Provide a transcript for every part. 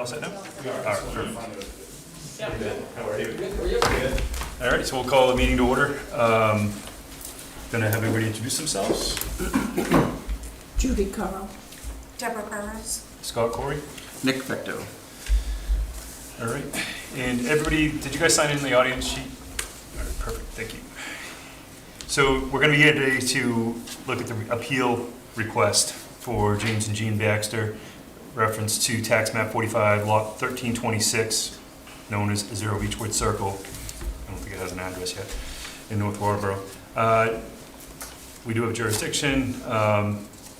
all set now? We are. All right, So we're perfect. fine with it. Yeah. Good. How are you? Good. All right, so we'll call the meeting to order. Gonna have everybody introduce themselves. Judy Carl. Deborah Burrows. Scott Corey. Nick Vecto. All right, and everybody, did you guys sign in the audience sheet? All right, perfect, thank you. So we're gonna be here today to look at the appeal request for James and Jean Baxter, reference to tax map 45, lot 1326, known as Zero Beechwood Circle. I don't think it has an address yet, in North Waterboro. We do have jurisdiction.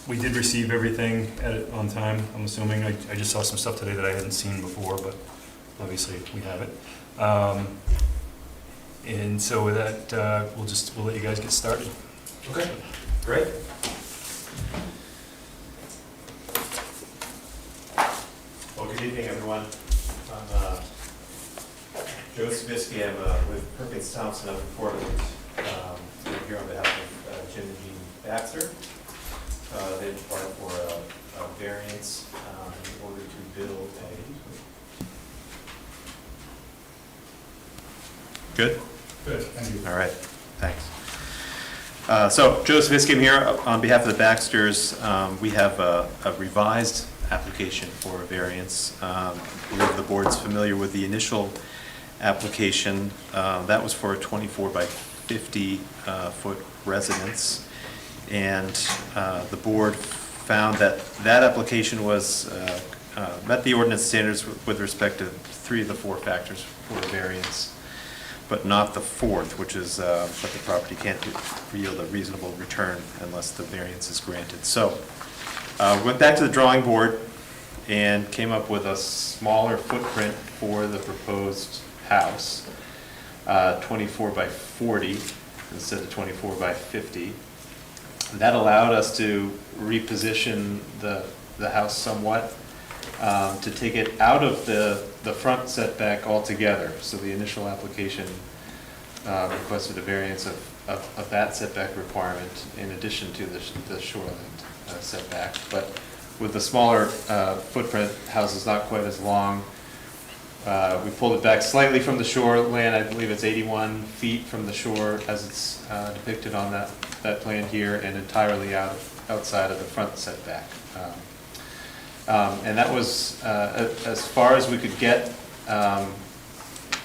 We did receive everything on time, I'm assuming. I just saw some stuff today that I hadn't seen before, but obviously we have it. And so with that, we'll let you guys get started. Okay, great. Well, good evening, everyone. I'm Joe Sabisky. I'm with Perkins Thompson up in Portland. I'm here on behalf of Jim and Jean Baxter. They applied for a variance in order to build a... Good? Good, thank you. All right, thanks. So Joe Savitsky, I'm here on behalf of the Baxters. We have a revised application for a variance. I believe the board's familiar with the initial application. That was for a 24 by 50 foot residence. And the board found that that application was met the ordinance standards with respect to 3 of the 4 factors for a variance, but not the 4th, which is that the property can't yield a reasonable return unless the variance is granted. So went back to the drawing board and came up with a smaller footprint for the proposed house, 24 by 40 instead of 24 by 50. That allowed us to reposition the house somewhat to take it out of the front setback altogether. So the initial application requested a variance of that setback requirement in addition to the shoreline setback. But with the smaller footprint, house is not quite as long. We pulled it back slightly from the shoreline. I believe it's 81 feet from the shore as it's depicted on that plan here, and entirely outside of the front setback. And that was as far as we could get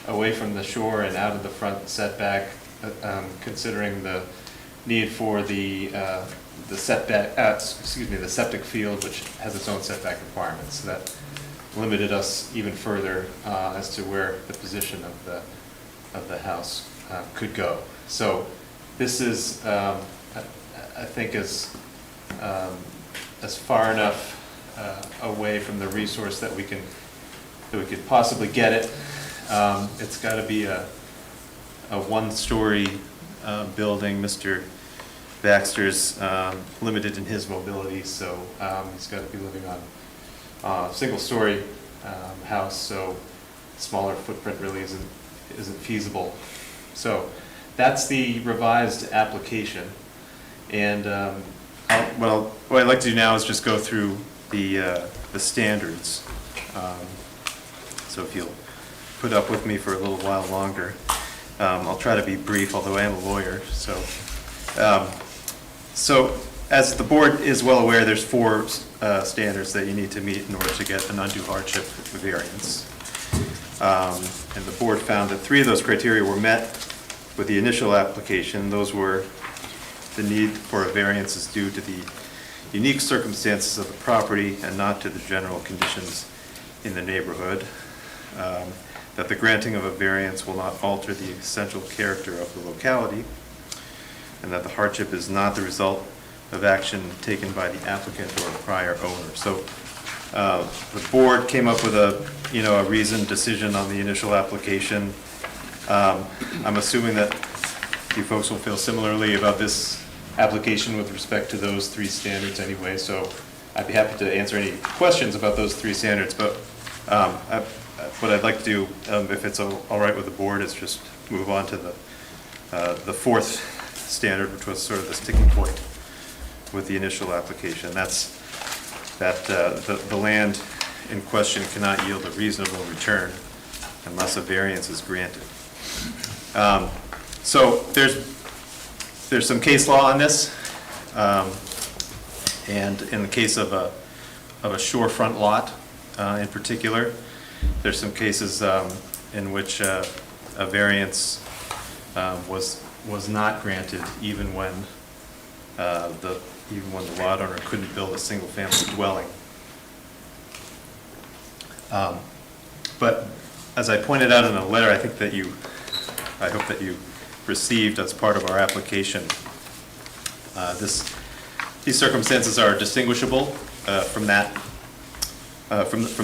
away from the shore and out of the front setback, considering the need for the setback, the septic field, which has its own setback requirements. So that limited us even further as to where the position of the house could go. So this is, I think, is as far enough away from the resource that we could possibly get it. It's got to be a 1-story building. Mr. Baxter's limited in his mobility, so he's got to be living on a single-story house. So smaller footprint really isn't feasible. So that's the revised application. And what I'd like to do now is just go through the standards. So if you'll put up with me for a little while longer, I'll try to be brief, although I am a lawyer. So as the board is well aware, there's 4 standards that you need to meet in order to get an undue hardship variance. And the board found that 3 of those criteria were met with the initial application. Those were the need for a variance is due to the unique circumstances of the property and not to the general conditions in the neighborhood. That the granting of a variance will not alter the essential character of the locality, and that the hardship is not the result of action taken by the applicant or a prior owner. So the board came up with a reasoned decision on the initial application. I'm assuming that you folks will feel similarly about this application with respect to those 3 standards anyway, so I'd be happy to answer any questions about those 3 standards, but what I'd like to do, if it's all right with the board, is just move on to the 4th standard, which was sort of the sticking point with the initial application. That's that the land in question cannot yield a reasonable return unless a variance is granted. So there's some case law on this, and in the case of a shorefront lot in particular, there's some cases in which a variance was not granted even when the lot owner couldn't build a single-family dwelling. But as I pointed out in a letter, I hope that you received as part of our application, these circumstances are distinguishable from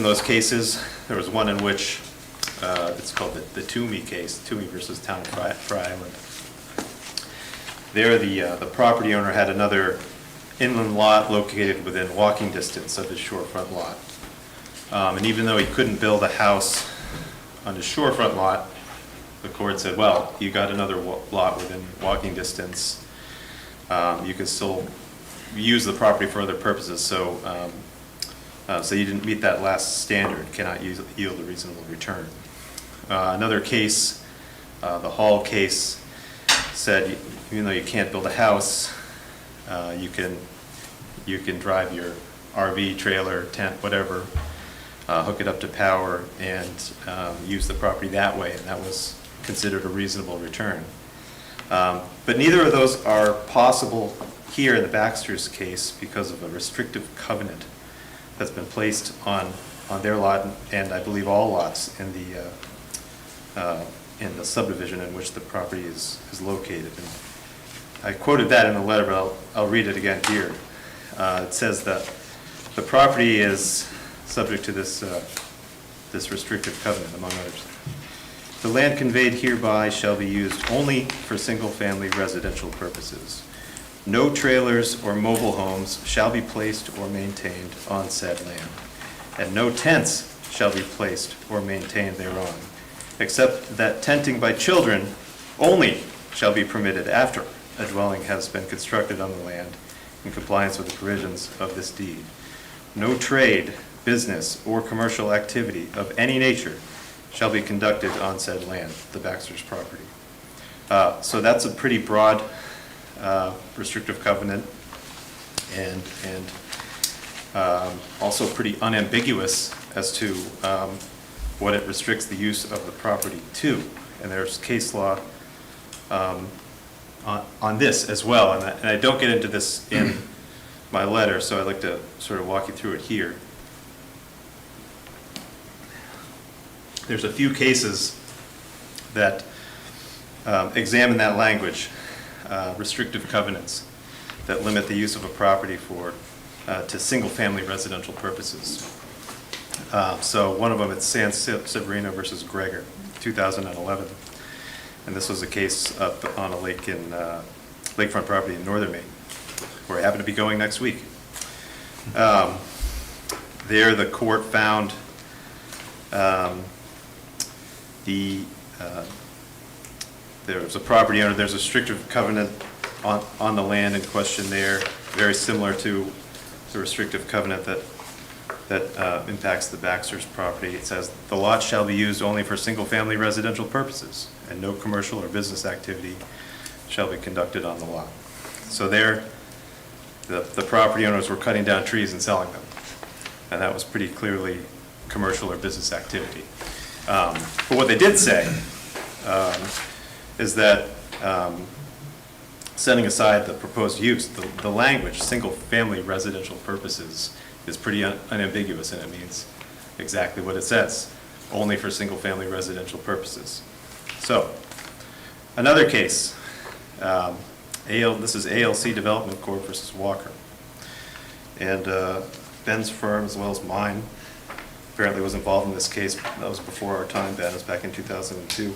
those cases. There was one in which it's called the Toomey case, Toomey versus Town of Fry Island. There, the property owner had another inland lot located within walking distance of his shorefront lot. And even though he couldn't build a house on his shorefront lot, the court said, well, you got another lot within walking distance. You can still use the property for other purposes. So you didn't meet that last standard, cannot yield a reasonable return. Another case, the Hall case, said even though you can't build a house, you can drive your RV, trailer, tent, whatever, hook it up to power and use the property that way, and that was considered a reasonable return. But neither of those are possible here in the Baxter's case because of a restrictive covenant that's been placed on their lot, and I believe all lots in the subdivision in which the property is located. And I quoted that in the letter, but I'll read it again here. It says that the property is subject to this restrictive covenant, among others. The land conveyed hereby shall be used only for single-family residential purposes. No trailers or mobile homes shall be placed or maintained on said land, and no tents shall be placed or maintained thereon, except that tenting by children only shall be permitted after a dwelling has been constructed on the land in compliance with the provisions of this deed. No trade, business, or commercial activity of any nature shall be conducted on said land, the Baxter's property. So that's a pretty broad restrictive covenant, and also pretty unambiguous as to what it restricts the use of the property to. And there's case law on this as well, and I don't get into this in my letter, so I'd like to sort of walk you through it here. There's a few cases that examine that language, restrictive covenants that limit the use of a property to single-family residential purposes. So one of them, it's San Severino versus Greger, 2011. And this was a case up on a lake in lakefront property in northern Maine, where I happen to be going next week. There, the court found there was a property owner, there's a restrictive covenant on the land in question there, very similar to the restrictive covenant that impacts the Baxter's property. It says, the lot shall be used only for single-family residential purposes, and no commercial or business activity shall be conducted on the lot. So there, the property owners were cutting down trees and selling them, and that was pretty clearly commercial or business activity. But what they did say is that setting aside the proposed use, the language, single-family residential purposes, is pretty unambiguous, and it means exactly what it says, only for single-family residential purposes. So, another case, this is ALC Development Corp. Versus Walker. And Ben's firm, as well as mine, apparently was involved in this case. That was before our time, Ben, it was back in 2002.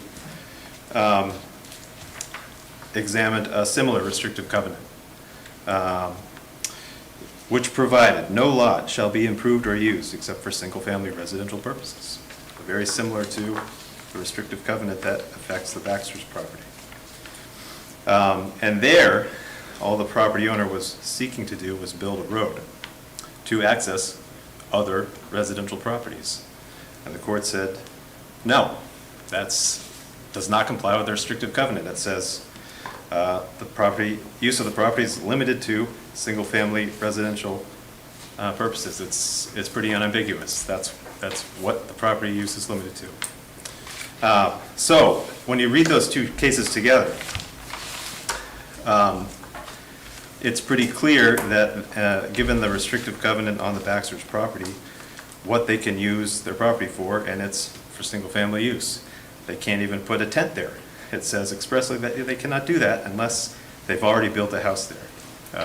Examined a similar restrictive covenant, which provided no lot shall be improved or used except for single-family residential purposes. Very similar to the restrictive covenant that affects the Baxter's property. And there, all the property owner was seeking to do was build a road to access other residential properties. And the court said, no, does not comply with the restrictive covenant that says use of the property is limited to single-family residential purposes. It's pretty unambiguous. That's what the property use is limited to. So when you read those two cases together, it's pretty clear that given the restrictive covenant on the Baxter's property, what they can use their property for, and it's for single-family use. They can't even put a tent there. It says expressly that they cannot do that unless they've already built a house there.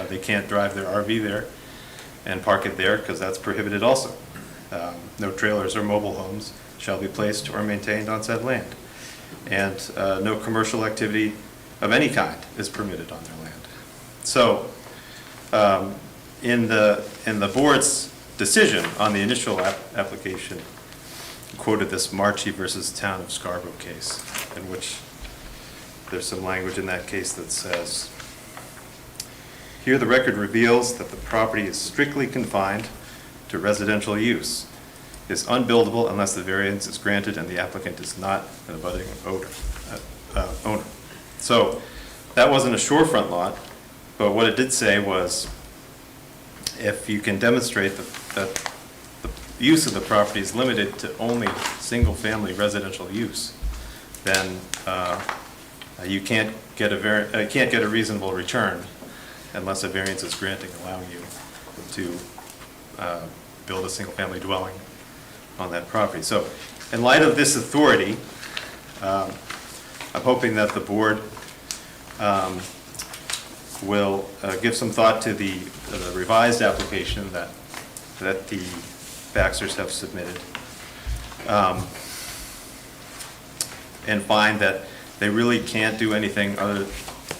They can't drive their RV there and park it there because that's prohibited also. No trailers or mobile homes shall be placed or maintained on said land. And no commercial activity of any kind is permitted on their land. So in the board's decision on the initial application, quoted this Marchi versus Town of Scarborough case, in which there's some language in that case that says, here the record reveals that the property is strictly confined to residential use, is unbuildable unless the variance is granted and the applicant is not an abutting owner. So that wasn't a shorefront lot, but what it did say was, if you can demonstrate that the use of the property is limited to only single-family residential use, then you can't get a reasonable return unless a variance is granted allowing you to build a single-family dwelling on that property. So in light of this authority, I'm hoping that the board will give some thought to the revised application that the Baxters have submitted, and find that they really can't do anything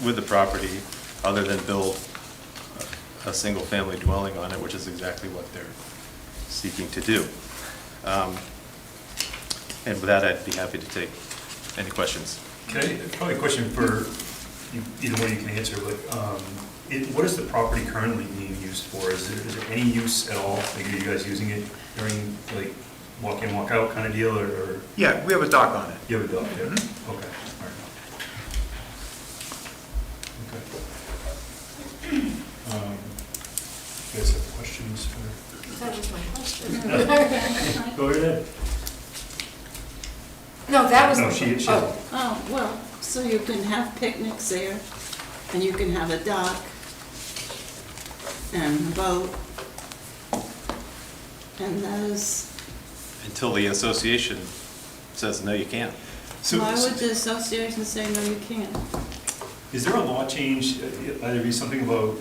with the property other than build a single-family dwelling on it, which is exactly what they're seeking to do. And with that, I'd be happy to take any questions. Okay, probably a question for you, either one you can answer, but what is the property currently being used for? Is there any use at all? Like, are you guys using it during, like, walk in, walk out kind of deal, or? Yeah, we have a dock on it. You have a dock, yeah? Mhm. Okay, all right. Okay. You guys have questions for? That was my question. Go ahead. No, that was. No, she. Oh, Oh, well, so you can have picnics there, and you can have a dock, and a boat, and that is, Until the association says, no, you can't. So, why would the association say, no, you can't? is there a law change, either be something about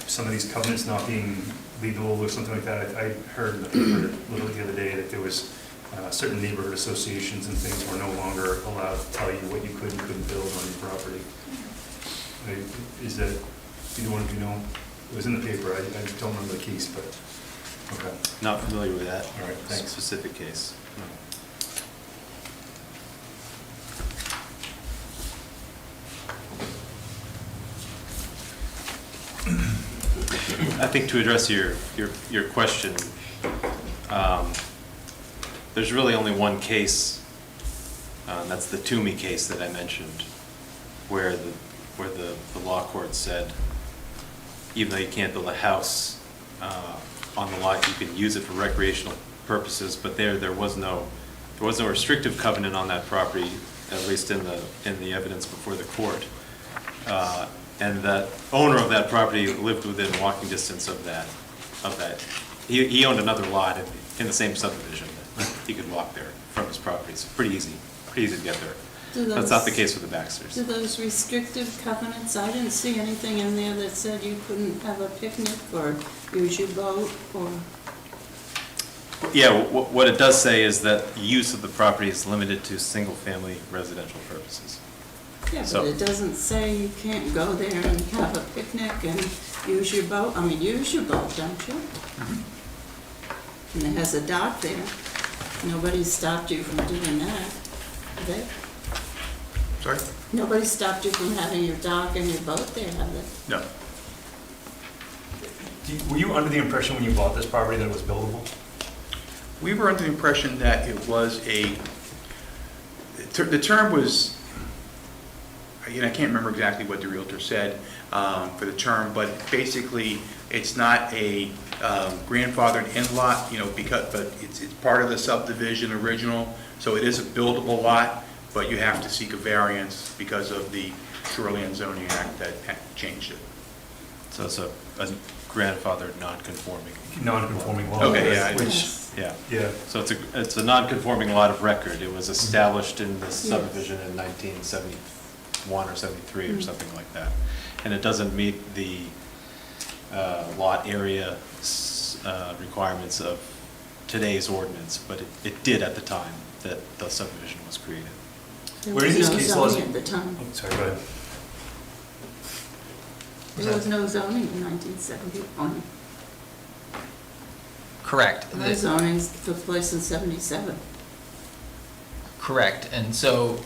some of these covenants not being legal or something like that? I heard in the paper a little the other day that there was certain neighborhood associations and things were no longer allowed to tell you what you could and couldn't build on your property. Is that, either one of you know? It was in the paper, I don't remember the case, but, okay. Not familiar with that. All right, thanks. Specific case. I think to address your question, there's really only one case, that's the Toomey case that I mentioned, where the law court said, even though you can't build a house on the lot, you can use it for recreational purposes, but there was no restrictive covenant on that property, at least in the evidence before the court. And the owner of that property lived within walking distance of that. He owned another lot in the same subdivision. He could walk there from his property. It's pretty easy to get there. That's not the case with the Baxters. Do those restrictive covenants, I didn't see anything in there that said you couldn't have a picnic or use your boat or... Yeah, what it does say is that use of the property is limited to single-family residential purposes. Yeah, So- but it doesn't say you can't go there and have a picnic and use your boat. I mean, use your boat, don't you? And it has a dock there. Nobody stopped you from doing that, have they? Sorry? Nobody stopped you from having your dock and your boat there, have they? No. Were you under the impression when you bought this property that it was buildable? We were under the impression that it was the term was, again, I can't remember exactly what the Realtor said for the term, but basically, it's not a grandfathered in-lot, but it's part of the subdivision original, so it is a buildable lot, but you have to seek a variance because of the Shoreline Zoning Act that changed it. So it's a grandfathered non-conforming. Non-conforming lot. Okay, yeah, Which, Yeah. yeah, So it's a non-conforming lot of record. It was established in the subdivision in 1971 or 73 or something like that. And it doesn't meet the lot area requirements of today's ordinance, but it did at the time that the subdivision was created. There Where was is no this case law? zoning at the time. oh, sorry, go ahead. There was no zoning in 1971. Correct. The zoning took place in 77. Correct, and so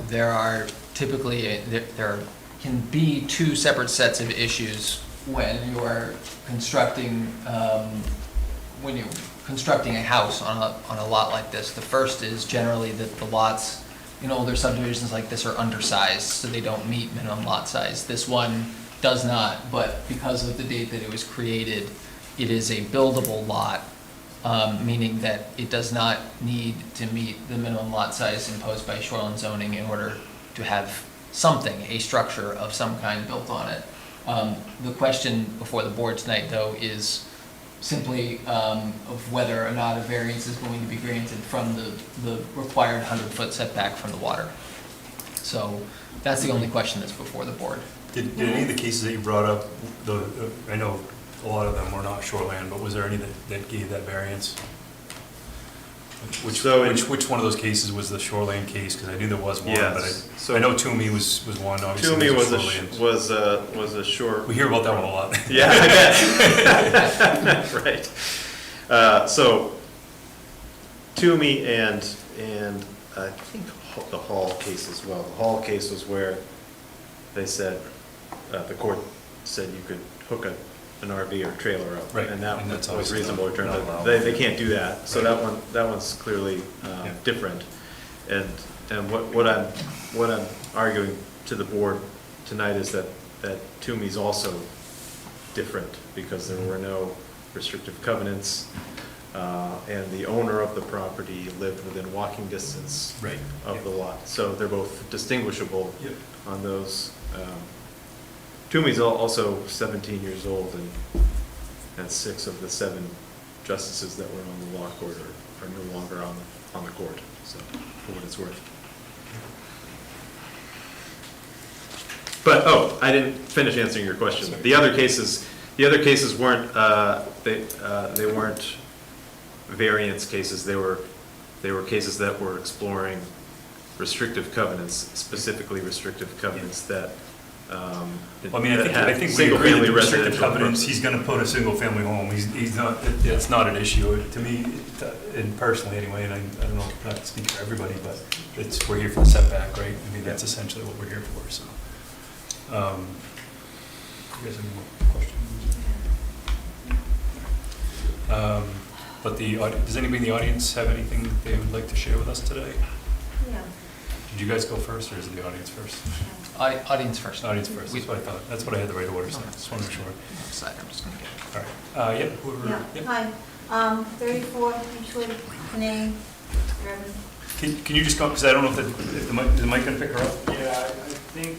there are typically, there can be two separate sets of issues when you are constructing, a house on a lot like this. The first is generally that the lots in older subdivisions like this are undersized, so they don't meet minimum lot size. This one does not, but because of the date that it was created, it is a buildable lot, meaning that it does not need to meet the minimum lot size imposed by shoreline zoning in order to have something, a structure of some kind built on it. The question before the board tonight, though, is simply of whether or not a variance is going to be granted from the required 100-foot setback from the water. So that's the only question that's before the board. Did any of the cases that you brought up, I know a lot of them were not shoreland, but was there any that gave that variance? Which one of those cases was the shoreland case? Because I knew there was one, but Yes. I know Toomey was one, obviously. Toomey there's was shoreland. was a short. We hear about that one a lot. Yeah, I bet. Right. So Toomey and I think the Hall case as well. The Hall case was where they said, the court said you could hook an RV or trailer up. Right, And that and that's was obviously reasonable. It turned not out allowed. They can't do that. So Right. that one's clearly Yeah. different. And what I'm arguing to the board tonight is that Toomey's also different because there were no restrictive covenants, and the owner of the property lived within walking distance Right. of the lot. So they're both distinguishable Yep. on those. Toomey's also 17 years old, and 6 of the 7 justices that were on the law court are no longer on the court, so for what it's worth. But, I didn't finish answering your question. Sorry. The other cases weren't, they weren't variance cases. They were cases that were exploring restrictive covenants, specifically restrictive covenants that, Well, I mean, I that think had we agree that single-family the restrictive residential covenants, purposes. he's gonna put a single-family home, he's not, it's not an issue, to me, and personally anyway, and I don't know, not to speak for everybody, but we're here for the setback, right? I mean, that's essentially what we're here for, so. You guys have any more questions? But does anybody in the audience have anything they would like to share with us today? Yeah. Did you guys go first, or is it the audience first? Audience first. Audience first, that's what I thought, that's what I had the right order, so I just want to make sure. Side, I'm just gonna get it. All right, yeah, whoever, Yeah, yeah. hi, 34 Beechwood, name, Reverend. Can you just go, because I don't know if the mic gonna pick her up? Yeah, I think.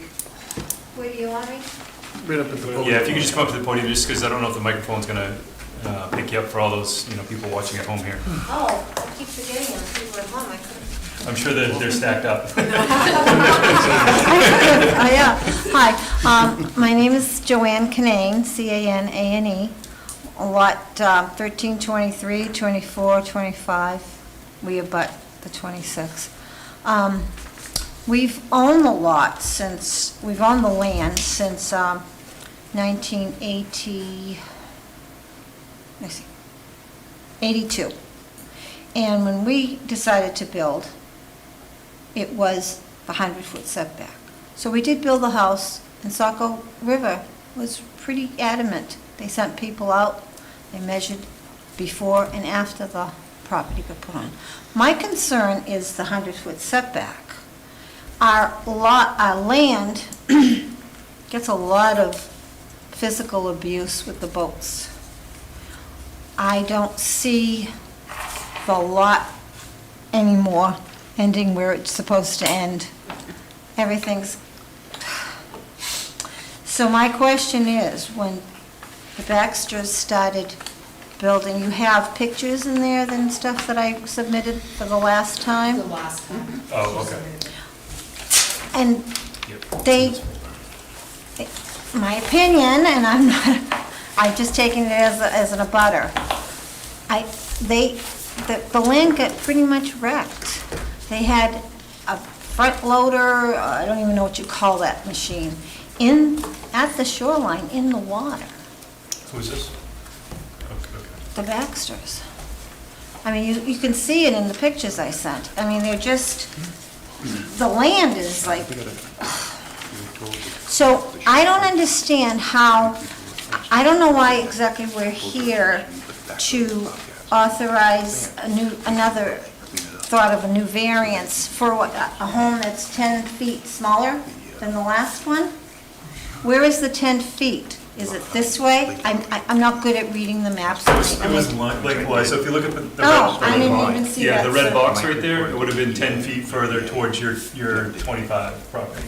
Where do you want me? Right up at the podium. Yeah, if you could just come up to the podium, just because I don't know if the microphone's gonna pick you up for all those, people watching at home here. Oh, I keep forgetting them, people at home, I couldn't. I'm sure that they're stacked up. Yeah, hi, my name is Joanne Canane, C-A-N-A-N-E, lot 1323, 24, 25, we abut the 26. We've owned the lot since, we've owned the land since 1980, let me see, 82. And when we decided to build, it was the 100-foot setback. So we did build the house, and Saco River was pretty adamant They sent people out, they measured before and after the property got put on. My concern is the 100-foot setback. Our land gets a lot of physical abuse with the boats. I don't see the lot anymore ending where it's supposed to end. Everything's... So my question is, when the Baxters started building, you have pictures in there and stuff that I submitted for the last time? The last one. Oh, okay. And Yep. they, my opinion, and I'm just taking it as an abutter, the land got pretty much wrecked. They had a front loader, I don't even know what you call that machine, at the shoreline, in the water, Who's this? Okay. the Baxters. I mean, you can see it in the pictures I sent. I mean, they're just, the land is like, so I don't understand how, I don't know why exactly we're here to authorize another thought of a new variance for a home that's 10 feet smaller than the last one? Where is the 10 feet? Is it this way? I'm not good at reading the maps. It was lengthwise, so if you look at the red. Oh, I didn't even see Yeah, that. the red so- box right there, it would have been 10 feet further towards your 25 property.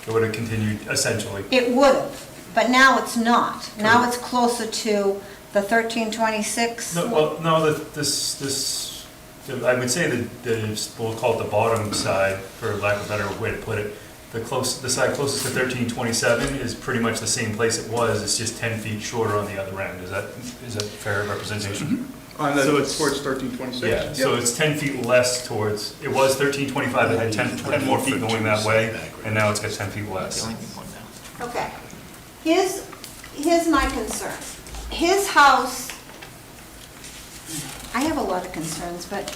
It would have continued essentially. It would have, but now it's not. Now it's closer to the 1326. No, well, no, I would say that we'll call it the bottom side, for lack of a better way to put it. The side closest to 1327 is pretty much the same place it was, it's just 10 feet shorter on the other end. Is that fair representation? On the, So it's- towards 1326? Yeah, so it's 10 feet less towards, it was 1325, it had 10 more feet going that way, and now it's got 10 feet less. Okay. Here's my concern. His house, I have a lot of concerns, but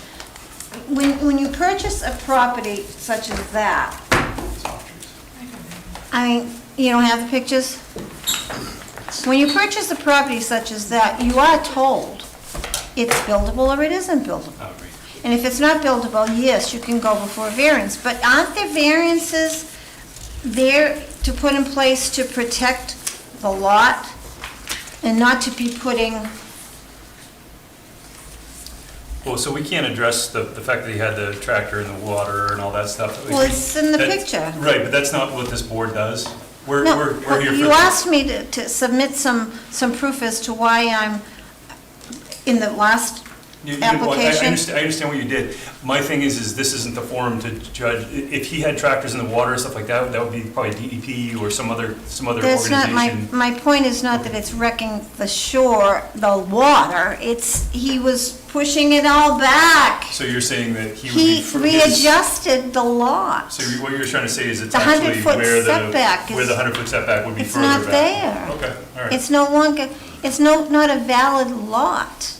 when you purchase a property such as that, I mean, you don't have the pictures? When you purchase a property such as that, you are told it's buildable or it isn't buildable. And if it's not buildable, yes, you can go before variance, but aren't there variances there to put in place to protect the lot and not to be putting, Well, so we can't address the fact that he had the tractor in the water and all that stuff. well, it's in the That- picture. Right, but that's not what this board does. We're No, here for. you asked me to submit some proof as to why I'm, in the last I application. understand what you did. My thing is this isn't the forum to judge. If he had tractors in the water and stuff like that, that would be probably DEP or some other That's not, organization. my point is not that it's wrecking the shore, the water, he was pushing it all back. So you're saying that he would He be. for his- readjusted the lot. So what you're trying to say is it's The actually 100-foot where setback where is- the 100-foot setback would be It's further back. not there. Okay, all right. It's no longer, it's not a valid lot.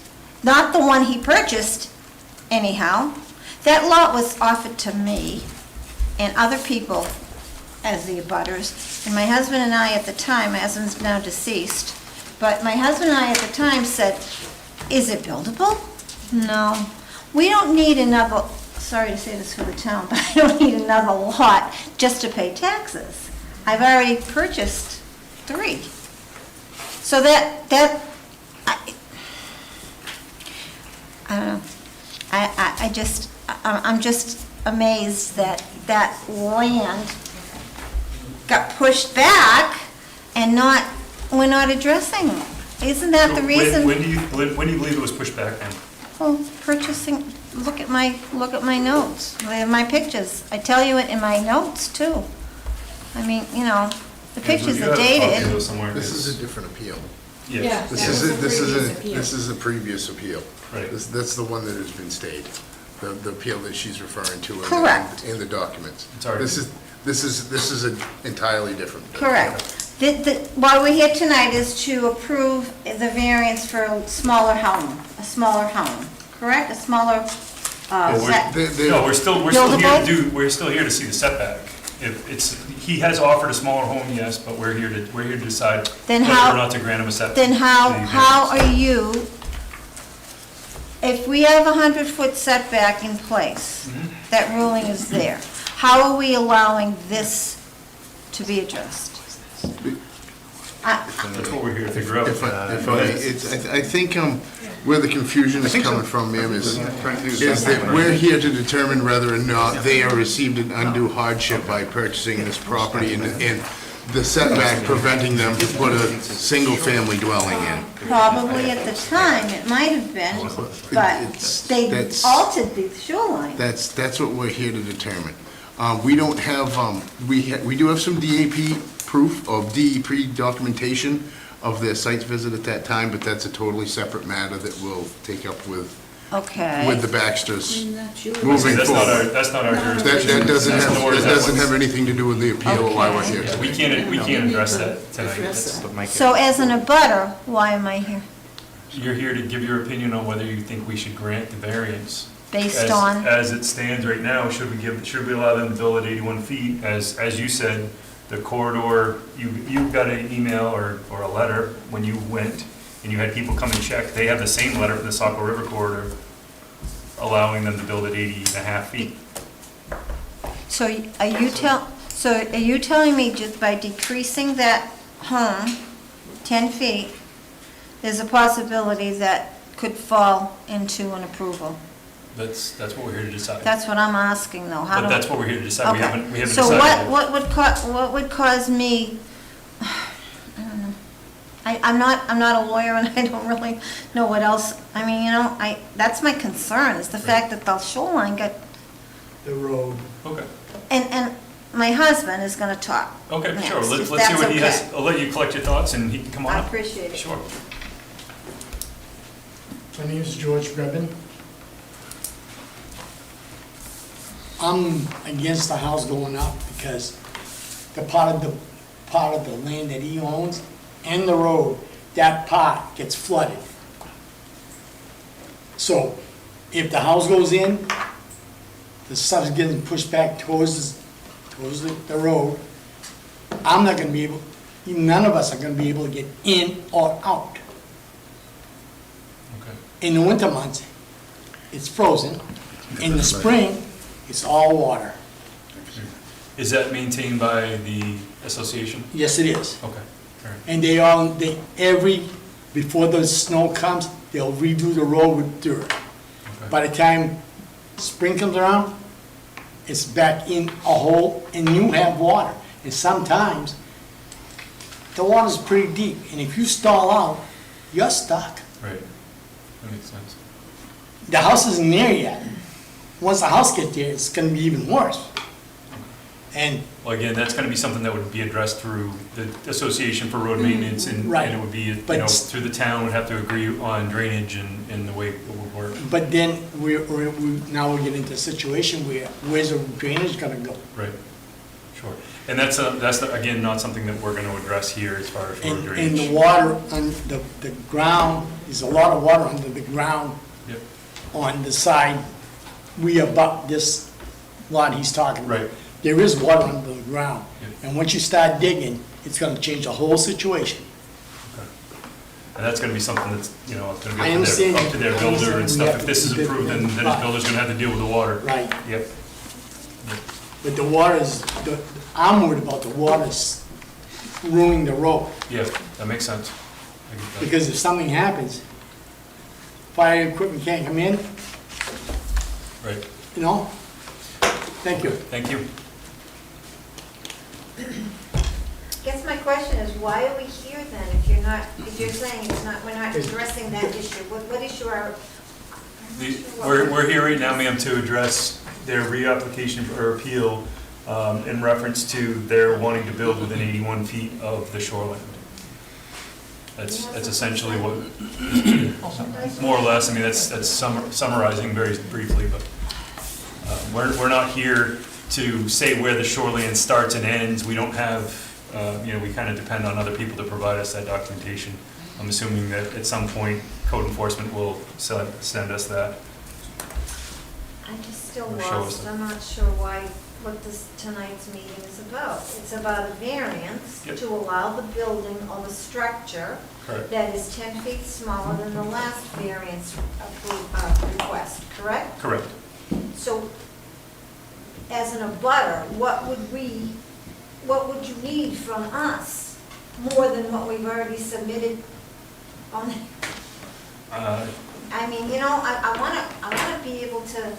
Not the one he purchased, anyhow. That lot was offered to me and other people as the abutters. And my husband and I at the time, my husband's now deceased, but my husband and I at the time said, is it buildable? No. We don't need another, sorry to say this for the town, but I don't need another lot just to pay taxes. I've already purchased 3. So I don't know. I'm just amazed that land got pushed back and we're not addressing it. Isn't that the So reason? When do you believe it was pushed back then? Well, purchasing, look at my notes, my pictures. I tell you it in my notes too. I mean, the pictures You are have a copy of dated. those somewhere. This is a different appeal. Yeah. Yeah. This That was is, the previous appeal. this is a previous appeal. Right. That's the one that has been stayed, the appeal that she's referring to. Correct. In the documents. It's already- This is an entirely different. Correct. Why we're here tonight is to approve the variance for a smaller home, correct? A smaller, Well, set. The- No, we're still here Buildable? we're still here to see the setback. If it's, he has offered a smaller home, yes, but we're here to decide Then whether how- or not to grant him a setback. Then how variance. are you, if we have a 100-foot setback in place, that ruling is there, how are we allowing this to be addressed? That's what we're here to figure out. I think where the confusion is coming from, ma'am, is that we're here to determine whether or not they are received an undue hardship by purchasing this property and the setback preventing them to put a single-family dwelling in. Probably at the time, it might have been, but they That's- altered the shoreline. That's what we're here to determine. We don't have, we do have some DAP proof of DEP documentation of their site visit at that time, but that's a totally separate matter that we'll take up with Okay. the Baxters That's yours. moving That's not our, forward. that's not our That jurisdiction. doesn't That's have, nor is that doesn't what's- have anything to do with the appeal or why we're here Yeah, today. we can't address that tonight. Address That's- that. But Mike- So as an abutter, why am I here? You're here to give your opinion on whether you think we should grant the variance. Based As- on, As it stands right now, should we allow them to build at 81 feet? As you said, the corridor, you got an email or a letter when you went, and you had people come and check. They have the same letter from the Saco River corridor allowing them to build at 80 and a half feet. so are you telling me just by decreasing that home 10 feet, there's a possibility that could fall into an approval? That's what we're here to decide. That's what I'm asking though. How But do that's what we're here to decide. We Okay. haven't decided. So yet. what would cause me, I don't know. I'm not a lawyer and I don't really know what else, I mean, that's my concern, is the fact that the shoreline got, The road. Okay, and my husband is gonna talk. okay, next, sure. if Let's see that's what he has. okay. I'll let you collect your thoughts and he can come on I up. appreciate it. Sure. My name is George Grebin. I'm against the house going up because the part of the land that he owns and the road, that part gets flooded. So if the house goes in, the stuff's getting pushed back towards the road. I'm not gonna be able, none of us are gonna be able to get in or out. Okay. In the winter months, it's frozen. In the spring, it's all water. Is that maintained by the association? Yes, it is. Okay, all right. And before the snow comes, they'll redo the road with dirt. Okay. By the time spring comes around, it's back in a hole and you have water. And sometimes, the water's pretty deep, and if you stall out, you're stuck. Right, that makes sense. The house isn't there yet. Once the house gets there, it's gonna be even worse. And Well, again, that's gonna be something that would be addressed through the Association for Road Maintenance, and Right. it would be, But- through the town would have to agree on drainage and the way it would work. But then now we get into a situation where, where's the drainage gonna go? Right, sure. And that's, again, not something that we're gonna address here as far as road And the drainage. water on the ground, there's a lot of water under the ground Yep, on the side we abut this lot he's talking about. right, There is water under the ground. Yep. And once you start digging, it's gonna change the whole situation. okay. And that's gonna be something that's, gonna be I understand. up to their I builder understand and we stuff. have If to this is do that, approved, then his but- builder's gonna have to deal with the water. Right. Yep, But the water is, I'm worried about the water's ruining the road. yeah, that makes sense. I get that. Because if something happens, fire equipment can't come in, Right, you know? Thank you. thank you. Guess my question is, why are we here then, if you're saying it's not, we're not addressing that issue? What issue are? We're here right now, ma'am, to address their reapplication or appeal in reference to their wanting to build within 81 feet of the shoreline. That's essentially what, more or less, I mean, that's summarizing very briefly, but we're not here to say where the shoreline starts and ends. We don't have, we kind of depend on other people to provide us that documentation. I'm assuming that at some point, code enforcement will send us that. I'm just still Or show us lost, it. I'm not sure why what this, tonight's meeting is about. It's about a variance Yep. to allow the building or the structure Correct. that is 10 feet smaller than the last variance request, correct? Correct. So, as an abutter, what would you need from us more than what we've already submitted on? I mean, you know, I wanna be able to,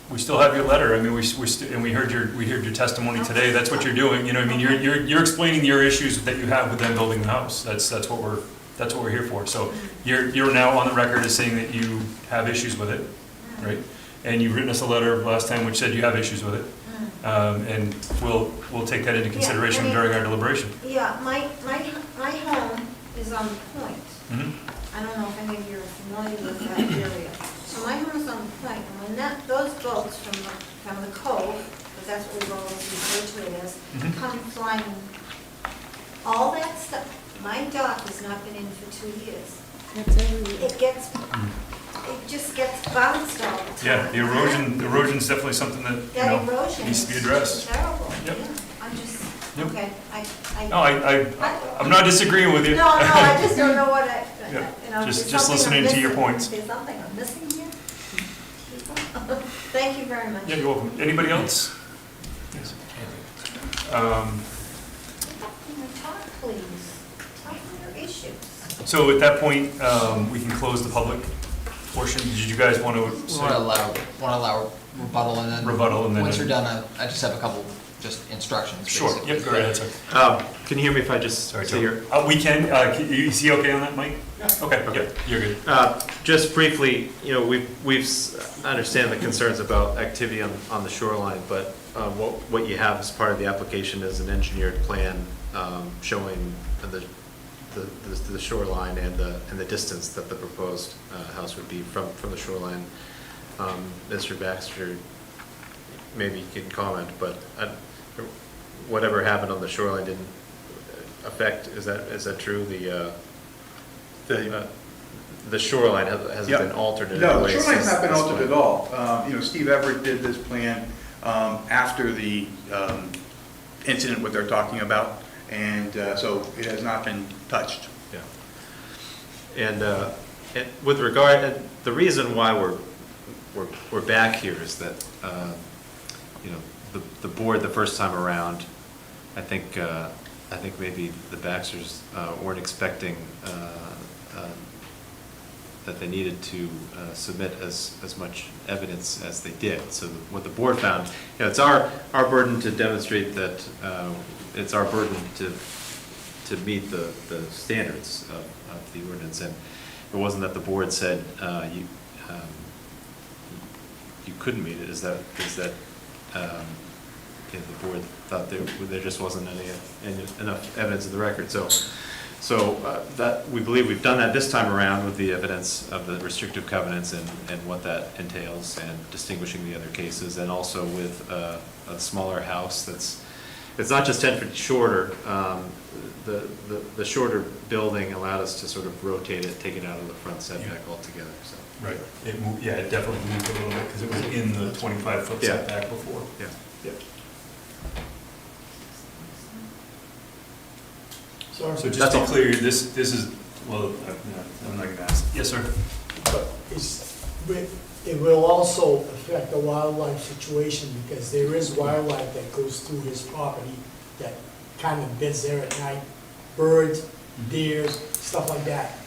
We still have your letter. I mean, and we heard your testimony today. That's what you're doing. You know, what I mean, you're explaining your issues that you have with them building the house. That's what we're here for. So you're now on the record as saying that you have issues with it, right? And you've written us a letter last time which said you have issues with it. And we'll take that into consideration during our deliberation. yeah, my home is on the point. Mhm. I don't know if any of you are familiar with that area. So my home is on the point, and when those boats from the cove, because that's what we've always referred to it as, Mhm. come flying, all that stuff, my dock has not been in for 2 years. That's everywhere. It just gets bounced all the time. Yeah, the erosion's definitely something that, That erosion needs to be is addressed. terrible. Yep. Yeah, I'm just, Yep. okay, No, I'm not disagreeing with you. No, I just don't know what Yeah, you know. just there's something I'm listening to your missing. points. There's something I'm missing here? Thank you very much. Yeah, you're welcome. Anybody else? Yes. Talk, please. Talk your issues. So at that point, we can close the public portion. Did you guys want to We want to say allow rebuttal, and then. rebuttal and then? Once you're done, I just have a couple, just instructions, Sure, basically. yep, go ahead, sorry. Can you hear me if I just Sorry, sit here? Joe. We can, is he okay on that, Mike? Okay, yeah, you're good. Just briefly, you know, I understand the concerns about activity on the shoreline, but what you have as part of the application is an engineered plan showing the shoreline and the distance that the proposed house would be from the shoreline. Mr. Baxter, maybe you can comment, but whatever happened on the shoreline didn't affect, is that true? The shoreline hasn't Yeah. been altered in No, any the way shoreline's since not been this altered plan? at all. You know, Steve Everett did this plan after the incident what they're talking about, and so it has not been touched. Yeah. And with regard, the reason why we're back here is that, you know, the board the first time around, I think maybe the Baxters weren't expecting that they needed to submit as much evidence as they did. So what the board found, you know, it's our burden to demonstrate that, it's our burden to meet the standards of the ordinance. And it wasn't that the board said you couldn't meet it, is that you know, the board thought there just wasn't enough evidence in the record. So that, we believe we've done that this time around with the evidence of the restrictive covenants and what that entails, and distinguishing the other cases, and also with a smaller house it's not just 10 feet shorter. The shorter building allowed us to sort of rotate it, take it out of the front setback altogether, so. Right, it moved, yeah, it definitely moved a little bit because it was in the 25-foot Yeah. setback before. Yeah. Yep. So So just That's to be all. clear, this is, well, I'm not gonna ask. Yes, sir? it will also affect the wildlife situation, because there is wildlife that goes through his property that kind of beds there at night, birds, deers, stuff like that.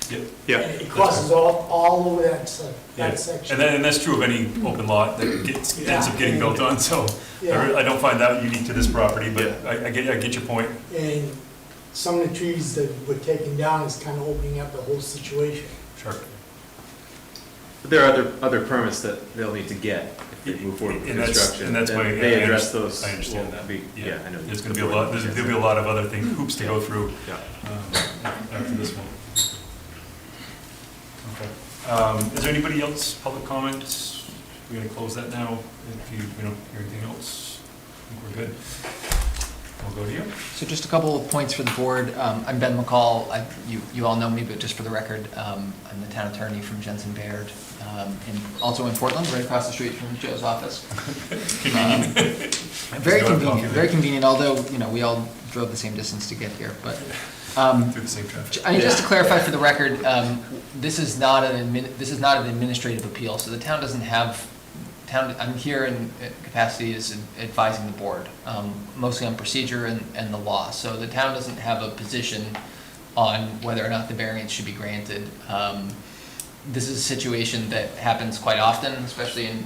Yep. Yeah. And it crosses all over that Yeah. section. And that's true of any open lot that ends up getting built on, so Yeah. I don't find that unique to this property, but Yeah. I get your point. And some of the trees that were taken down is kind of opening up the whole situation. Sure. But there are other permits that they'll need to get if they move forward with And that's- construction. and that's why They I address understand- those. I understand will that. be- Yeah, I know. There's gonna be a lot, there'll be a lot of other things, hoops to go through Yeah. after this one. Okay. Is there anybody else, public comments? We're gonna close that now. If you don't hear anything else, I think we're good. We'll go to you. So just a couple of points for the board. I'm Ben McCall. You all know me, but just for the record, I'm the town attorney from Jensen Baird, and also in Portland, right across the street from Joe's office. Convenient. Very Is there a convenient, coffee very there? convenient, although, we all drove the same distance to get here, but, Through the same traffic. I mean, just to clarify for the record, this is not an administrative appeal, so the town doesn't have, I'm here in capacity as advising the board, mostly on procedure and the law, so the town doesn't have a position on whether or not the variance should be granted. This is a situation that happens quite often, especially in,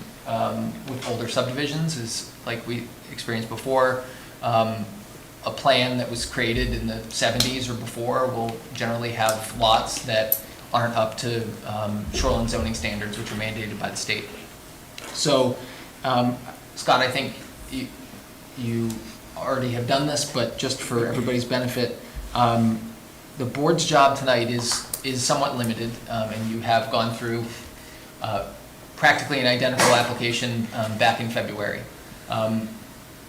with older subdivisions, is like we experienced before. A plan that was created in the 70s or before will generally have lots that aren't up to shoreline zoning standards, which are mandated by the state. So, Scott, I think you already have done this, but just for everybody's benefit, the board's job tonight is somewhat limited, and you have gone through practically an identical application back in February.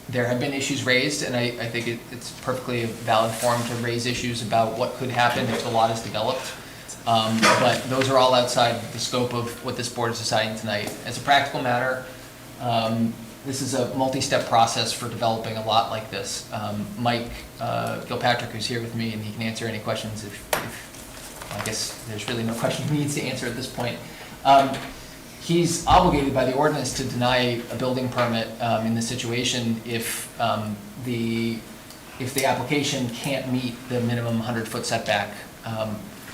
There have been issues raised, and I think it's perfectly a valid forum to raise issues about what could happen if the lot is developed. But those are all outside the scope of what this board is deciding tonight. As a practical matter, this is a multi-step process for developing a lot like this. Mike Gilpatrick, who's here with me, and he can answer any questions if I guess there's really no question he needs to answer at this point. He's obligated by the ordinance to deny a building permit in this situation if the application can't meet the minimum 100-foot setback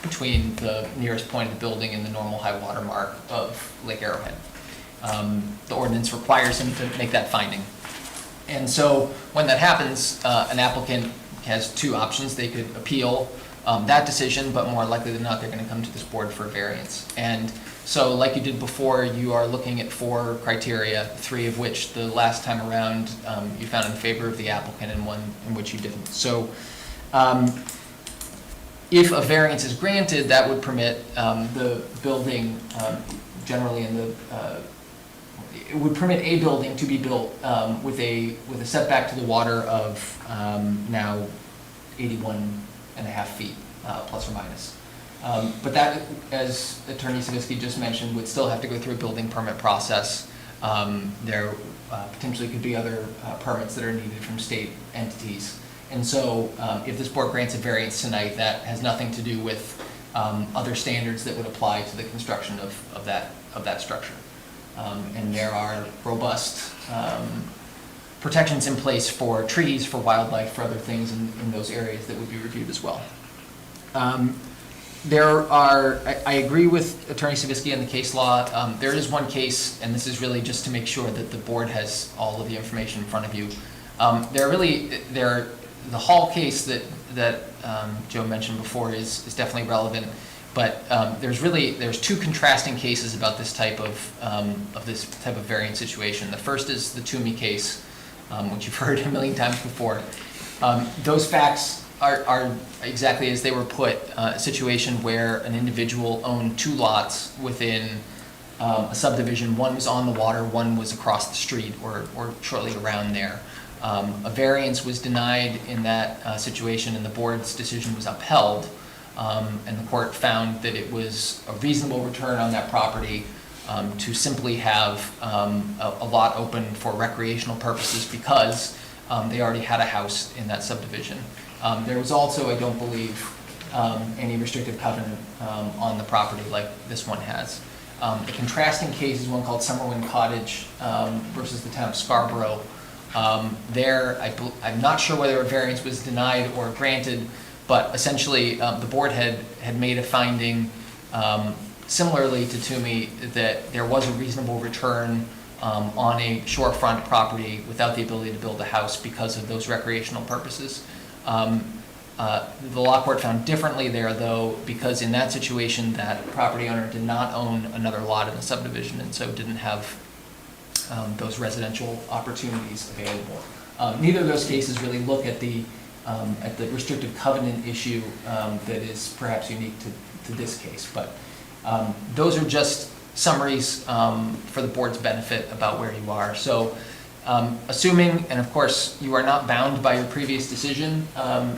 between the nearest point of the building and the normal high water mark of Lake Arrowhead. The ordinance requires him to make that finding. And so when that happens, an applicant has two options. They could appeal that decision, but more likely than not, they're going to come to this board for a variance. And so like you did before, you are looking at 4 criteria, 3 of which the last time around you found in favor of the applicant and 1 in which you didn't. So if a variance is granted, that would permit the building, generally in the, it would permit a building to be built with a setback to the water of now 81.5 feet, plus or minus. But that, as Attorney Savitsky just mentioned, would still have to go through a building permit process. There potentially could be other permits that are needed from state entities. And so if this board grants a variance tonight, that has nothing to do with other standards that would apply to the construction of that structure. And there are robust protections in place for trees, for wildlife, for other things in those areas that would be reviewed as well. I agree with Attorney Savitsky on the case law. There is one case, and this is really just to make sure that the board has all of the information in front of you. The Hall case that Joe mentioned before is definitely relevant, but there's 2 contrasting cases about this type of variance situation. The first is the Toomey case, which you've heard a million times before. Those facts are exactly as they were put, a situation where an individual owned 2 lots within a subdivision. One was on the water, one was across the street or shortly around there. A variance was denied in that situation, and the board's decision was upheld, and the court found that it was a reasonable return on that property to simply have a lot open for recreational purposes because they already had a house in that subdivision. There was also, I don't believe, any restrictive covenant on the property like this one has. The contrasting case is one called Summerwind Cottage versus the town of Scarborough. I'm not sure whether a variance was denied or granted, but essentially the board had made a finding similarly to Toomey that there was a reasonable return on a shorefront property without the ability to build a house because of those recreational purposes. The law court found differently there, though, because in that situation that property owner did not own another lot in the subdivision and so didn't have those residential opportunities available. Neither of those cases really look at the restrictive covenant issue that is perhaps unique to this case, but those are just summaries for the board's benefit about where you are. So assuming, and of course you are not bound by your previous decision,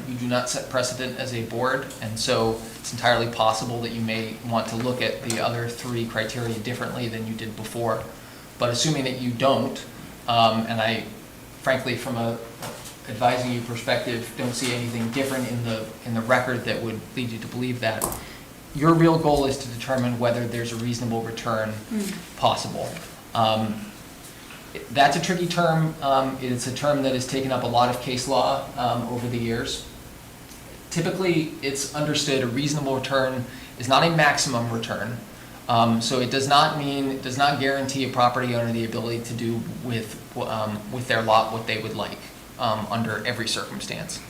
you do not set precedent as a board, and so it's entirely possible that you may want to look at the other 3 criteria differently than you did before. But assuming that you don't, and I frankly, from a advising you perspective, don't see anything different in the record that would lead you to believe that. Your real goal is to determine whether there's a reasonable return possible. That's a tricky term. It's a term that has taken up a lot of case law over the years. Typically, it's understood a reasonable return is not a maximum return. So it does not guarantee a property owner the ability to do with their lot what they would like under every circumstance.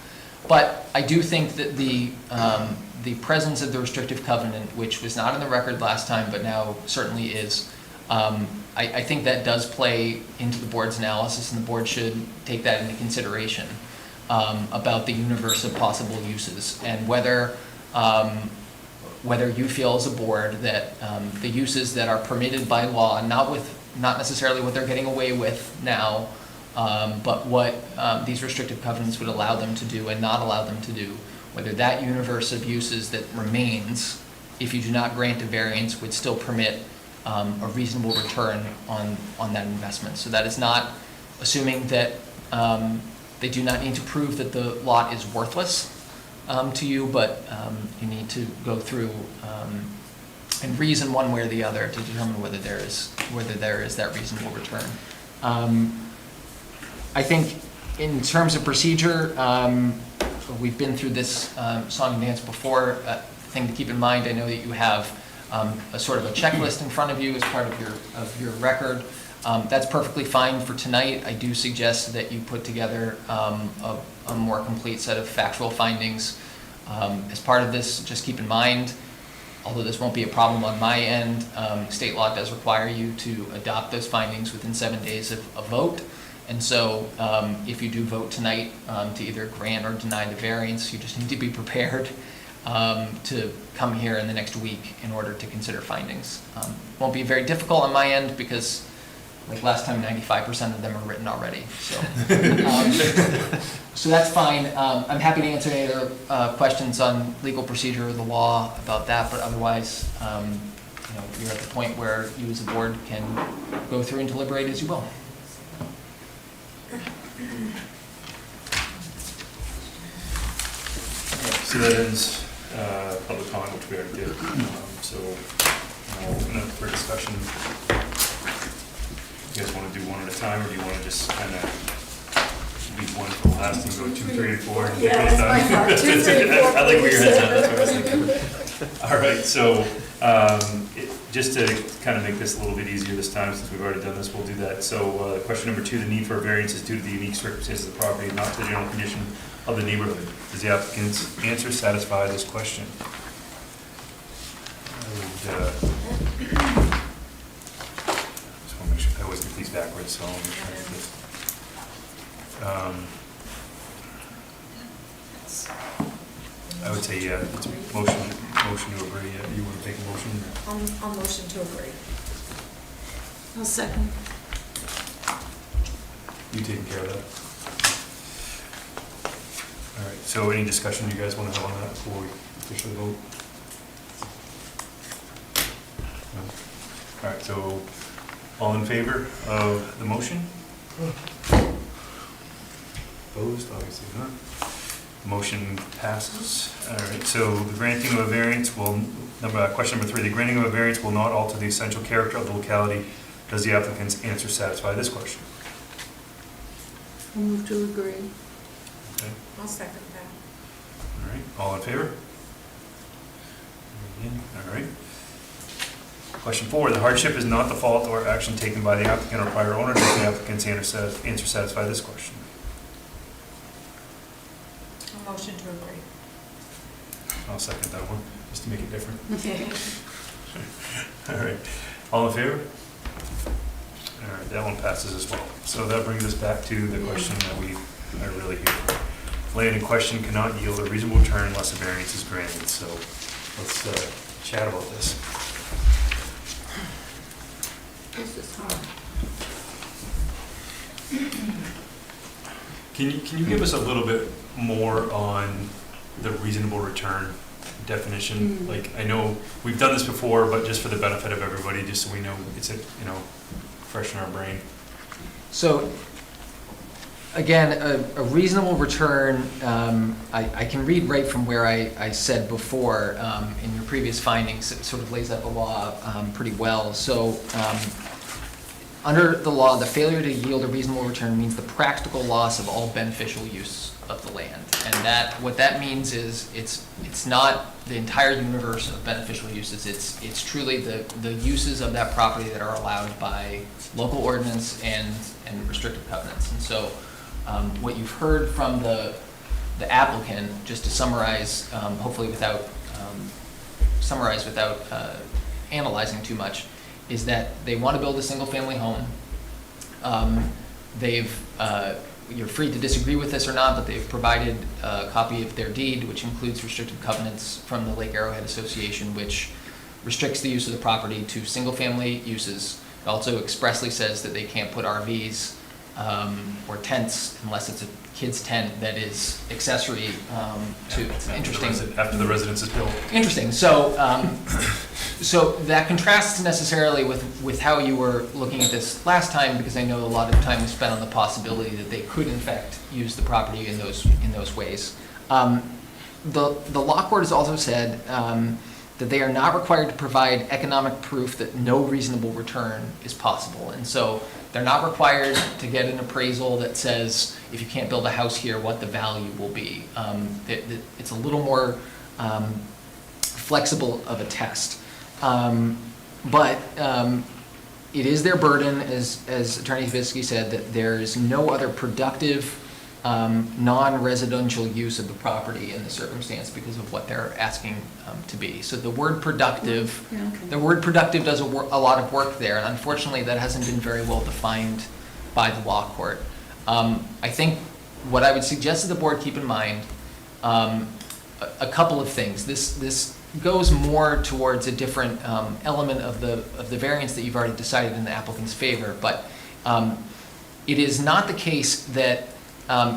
But I do think that the presence of the restrictive covenant, which was not in the record last time, but now certainly is, I think that does play into the board's analysis, and the board should take that into consideration about the universe of possible uses, and whether you feel as a board that the uses that are permitted by law, not necessarily what they're getting away with now, but what these restrictive covenants would allow them to do and not allow them to do, whether that universe of uses that remains, if you do not grant a variance, would still permit a reasonable return on that investment. So that is not assuming that they do not need to prove that the lot is worthless to you, but you need to go through and reason one way or the other to determine whether there is that reasonable return. I think in terms of procedure, we've been through this song and dance before. Thing to keep in mind, I know that you have a sort of a checklist in front of you as part of your record. That's perfectly fine for tonight. I do suggest that you put together a more complete set of factual findings. As part of this, just keep in mind, although this won't be a problem on my end, state law does require you to adopt those findings within 7 days of a vote. And so if you do vote tonight to either grant or deny the variance, you just need to be prepared to come here in the next week in order to consider findings. Won't be very difficult on my end because, like last time, 95% of them are written already. So, so that's fine. I'm happy to answer any other questions on legal procedure or the law about that, but otherwise, you're at the point where you as a board can go through and deliberate as you will. So that ends public comment, which we already did. So I'll open up for discussion. You guys want to do one at a time, or do you want to just kind of leave one for the last and go 2, 3, and 4? And Yeah, that's my part. 2, 3, 4. I like where your head's at. That's what I was thinking. All right, so just to kind of make this a little bit easier this time, since we've already done this, we'll do that. So question number 2, the need for a variance is due to the unique circumstances of the property, and not to the general condition of the neighborhood. Does the applicant's answer satisfy this question? I just want to make sure I always get these backwards, so I'll make sure I get this. I would say, yeah, it's motion to agree. You want to take a motion? I'll motion to agree. I'll second. You taking care of that? All right, so any discussion you guys want to have on that before we officially vote? No? All right, so all in favor of the motion? Opposed? Obviously not. Motion passes. All right, so the granting of a variance will, question number 3, the granting of a variance will not alter the essential character of the locality. Does the applicant's answer satisfy this question? I'll move to agree. Okay. I'll second that. All right, all in favor? All right. Question 4, the hardship is not the fault or action taken by the applicant or prior owner. Does the applicant's answer satisfy this question? I'll motion to agree. I'll second that one, just to make it different. Okay. All right, all in favor? All right, that one passes as well. So that brings us back to the question that we are really here for. Land in question cannot yield a reasonable return unless a variance is granted. So let's chat about this. This is hard. Can you give us a little bit more on the reasonable return definition? Like, I know we've done this before, but just for the benefit of everybody, just so we know it's fresh in our brain. So Again, a reasonable return, I can read right from where I said before, in your previous findings, it sort of lays out the law pretty well. So, under the law, the failure to yield a reasonable return means the practical loss of all beneficial use of the land. And what that means is, it's not the entire universe of beneficial uses, it's truly the uses of that property that are allowed by local ordinance and restrictive covenants. And so, what you've heard from the applicant, just to summarize, hopefully without analyzing too much, is that they want to build a single-family home. You're free to disagree with this or not, but they've provided a copy of their deed, which includes restrictive covenants from the Lake Arrowhead Association, which restricts the use of the property to single-family uses. It also expressly says that they can't put RVs or tents unless it's a kid's tent that is accessory to, it's interesting. After the residence is built. Interesting, so, so that contrasts necessarily with how you were looking at this last time, because I know a lot of time was spent on the possibility that they could in fact use the property in those ways. The law court has also said that they are not required to provide economic proof that no reasonable return is possible. And so they're not required to get an appraisal that says, if you can't build a house here, what the value will be. It's a little more flexible of a test. But it is their burden, as Attorney Visky said, that there is no other productive non-residential use of the property in the circumstance because of what they're asking to be. So the word productive, Yeah, okay. the word productive does a lot of work there, and unfortunately that hasn't been very well defined by the law court. I think what I would suggest to the board keep in mind, a couple of things. This goes more towards a different element of the variance that you've already decided in the applicant's favor, but it is not the case that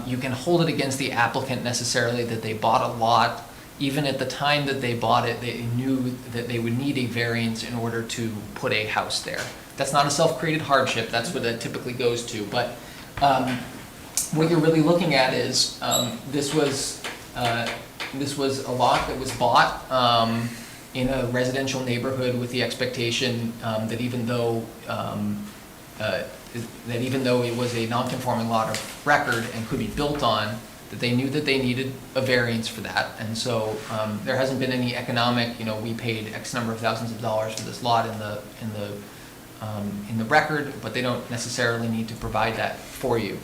you can hold it against the applicant necessarily that they bought a lot. Even at the time that they bought it, they knew that they would need a variance in order to put a house there. That's not a self-created hardship, that's what that typically goes to, but what you're really looking at is this was a lot that was bought in a residential neighborhood with the expectation that even though it was a non-conforming lot of record and could be built on, that they knew that they needed a variance for that. And so there hasn't been any economic, we paid X number of thousands of dollars for this lot in the record, but they don't necessarily need to provide that for you.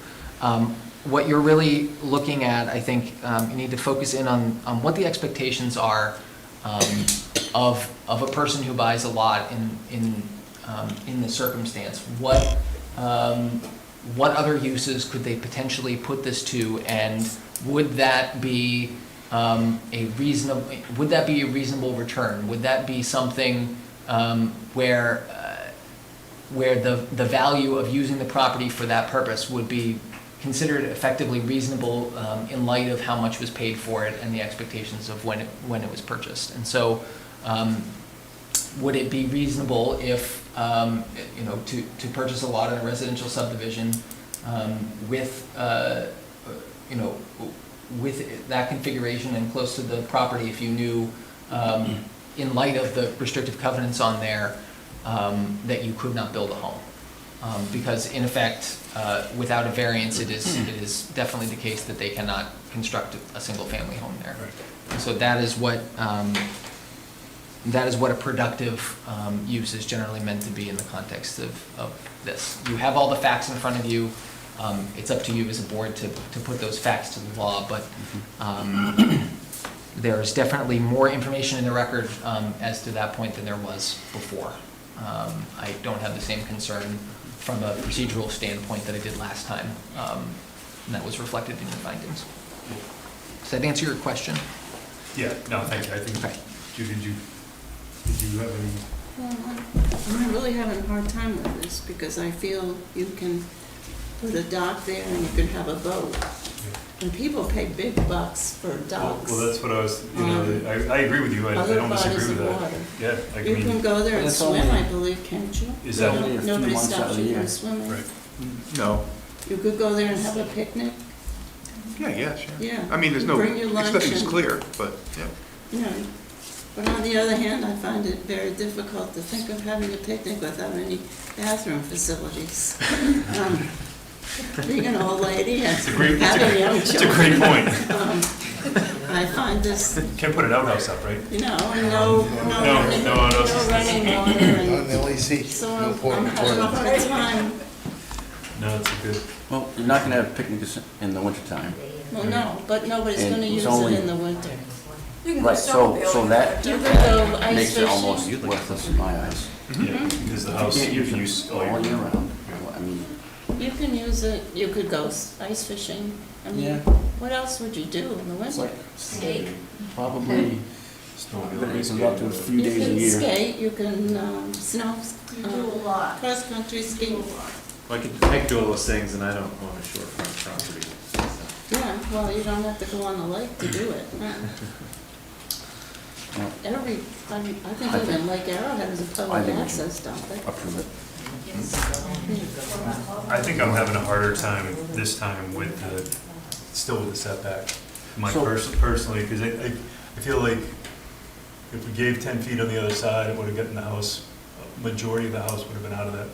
What you're really looking at, I think, you need to focus in on what the expectations are of a person who buys a lot in the circumstance. What other uses could they potentially put this to, and would that be a reasonable return? Would that be something where the value of using the property for that purpose would be considered effectively reasonable in light of how much was paid for it and the expectations of when it was purchased? And so, would it be reasonable if to purchase a lot in a residential subdivision with that configuration and close to the property, if you knew in light of the restrictive covenants on there that you could not build a home? Because in effect, without a variance, it is definitely the case that they cannot construct a single-family home there. And so that is what a productive use is generally meant to be in the context of this. You have all the facts in front of you. It's up to you as a board to put those facts to the law, but there's definitely more information in the record as to that point than there was before. I don't have the same concern from a procedural standpoint that I did last time, and that was reflected in your findings. Does that answer your question? Yeah, no, thank you. I think, Okay. Judy, did you have any? Well, I'm really having a hard time with this because I feel you can put a dock there and you can have a boat. And people pay big bucks for docks. Well, that's what I was, I agree with you. I Other don't disagree bodies with of that. water. Yeah, I You can mean, go there and It's swim, only- I believe, can't you? Is that- Only a few Nobody months out stops of the you year. from swimming. right. No, You could go there and have a picnic, Yeah, sure. Yeah. I mean, there's no, Bring your lunch nothing's and- clear, but, yeah. you know. But on the other hand, I find it very difficult to think of having a picnic without any bathroom facilities. Being an old lady and having young It's a children, great point. I find this, Can't put an outhouse up, right? you know, no running no, no. running water, Not and an LEC. so No I'm porta having a potty. hard time. No, it's a good, Well, you're not gonna have picnics in the wintertime. Well, no, but nobody's And gonna it's use it only- in the winter. You can go Right, so that You could go ice makes it fishing. almost worthless in my eyes. yeah, because the house, you can use all all your. year round. I mean, You can use it, you could go ice fishing. I mean, Yeah. what else would you do in the it's winter? like probably, but it's up to a few days a You can year. skate, you can snow, lot. cross-country ski. Well, I could do all those things, and I don't own a shorefront property. Yeah, well, you don't have to go on the lake to do it. Well, I think even Lake Arrowhead is a I public think we access, don't they? approve it. I think I'm having a harder time this time with the, still with the setback. So- Personally, because I feel like if we gave 10 feet on the other side, it would have gotten the house, majority of the house would have been out of that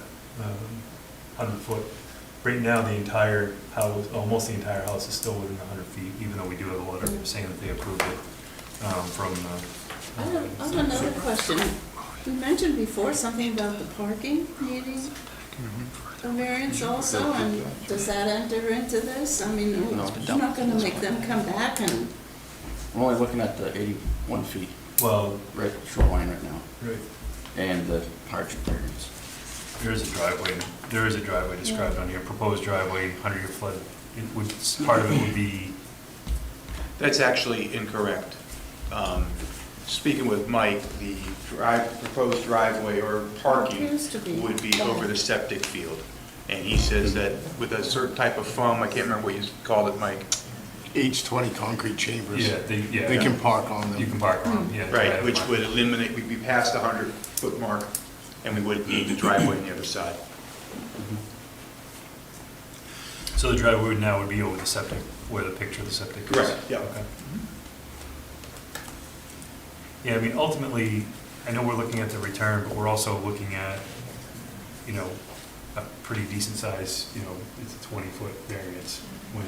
100-foot. Right now, the entire house, almost the entire house is still within 100 feet, even though we do have a letter saying that they approved it from. I have another question. You mentioned before something about the parking needing a variance also, and does that enter into this? I mean, No. you're not gonna make them come back and, We're only looking at the 81 feet, Well, right, shoreline right now, right, and the hardship variance. there is a driveway described on here, proposed driveway, 100-year flood. It would, part of it would be, That's actually incorrect. Speaking with Mike, the proposed driveway or parking Appears to be. would be over the septic field. And he says that with a certain type of foam, I can't remember what you called it, Mike. H20 concrete chambers. yeah, They can park on them. You can park on, yeah. Right, which would eliminate, we'd be past the 100-foot mark, and we wouldn't need the driveway on the other side. So the driveway now would be over the septic, where the picture of the septic is? Correct, yeah. Okay. Yeah, I mean, ultimately, I know we're looking at the return, but we're also looking at, you know, a pretty decent size, you know, it's a 20-foot variance when,